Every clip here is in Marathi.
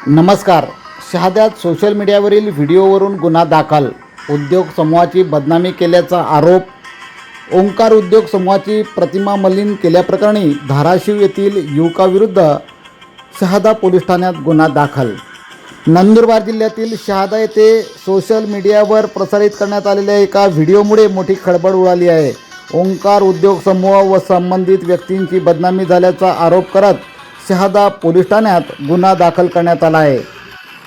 नमस्कार. शहाद्यात सोशल मीडियावरील व्हिडिओवरून गुन्हा दाखल. उद्योग समूहाची बदनामी केल्याचा आरोप. ओंकार उद्योग समूहाची प्रतिमा मलिन केल्याप्रकरणी धाराशिव येथील युवकाविरुद्ध शहादा पोलीस ठाण्यात गुन्हा दाखल. नंदुरबार जिल्ह्यातील शहादा येथे सोशल मीडियावर प्रसारित करण्यात आलेल्या एका व्हिडिओमुळे मोठी खळबळ उडाली आहे. ओंकार उद्योग समूह व संबंधित व्यक्तींची बदनामी झाल्याचा आरोप करत शहादा पोलीस ठाण्यात गुन्हा दाखल करण्यात आला आहे.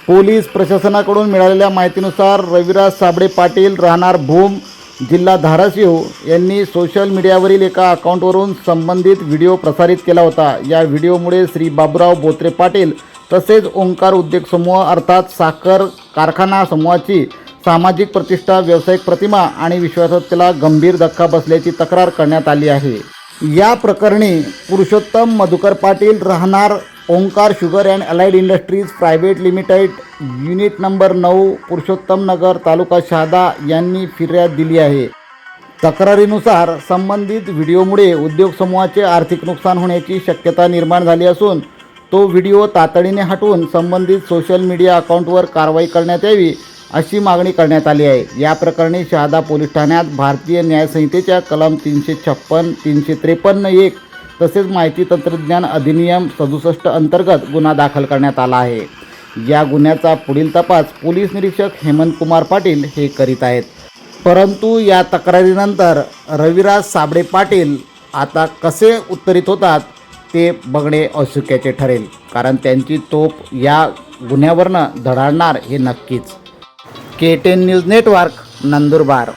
पोलीस प्रशासनाकडून मिळालेल्या माहितीनुसार रविराज साबळे पाटील राहणार भूम जिल्हा धाराशिव यांनी सोशल मीडियावरील एका अकाउंटवरून संबंधित व्हिडिओ प्रसारित केला होता. या व्हिडिओमुळे श्री बाबूराव बोत्रे पाटील तसेच ओंकार उद्योग समूह अर्थात साखर कारखाना समूहाची सामाजिक प्रतिष्ठा, व्यावसायिक प्रतिमा आणि विश्वासार्हतेला गंभीर धक्का बसल्याची तक्रार करण्यात आली आहे. या प्रकरणी पुरुषोत्तम मधुकर पाटील राहणार Omkar sugar and allied industries private limited unit number 9 Purushottam Nagar तालुका शहादा यांनी फिर्याद दिली आहे. तक्रारीनुसार संबंधित व्हिडिओमुळे उद्योग समूहाचे आर्थिक नुकसान होण्याची शक्यता निर्माण झाली असून तो व्हिडिओ तातडीने हटवून संबंधित सोशल मीडिया अकाउंटवर कारवाई करण्यात यावी अशी मागणी करण्यात आली आहे. या प्रकरणी शहादा पोलीस ठाण्यात भारतीय न्याय संहितेच्या कलम 356, 353(1) तसेच माहिती तंत्रज्ञान अधिनियम 67 अंतर्गत गुन्हा दाखल करण्यात आला आहे. या गुन्ह्याचा पुढील तपास पोलीस निरीक्षक हेमंत कुमार पाटील हे करीत आहेत. परंतु या तक्रारीनंतर रविराज साबळे पाटील आता कसे उत्तरित होतात ते बघणे औत्सुक्याचे ठरेल, कारण त्यांची तोफ या गुन्ह्यावरनं धडाडणार हे नक्कीच. KTN news network, Nandurbar.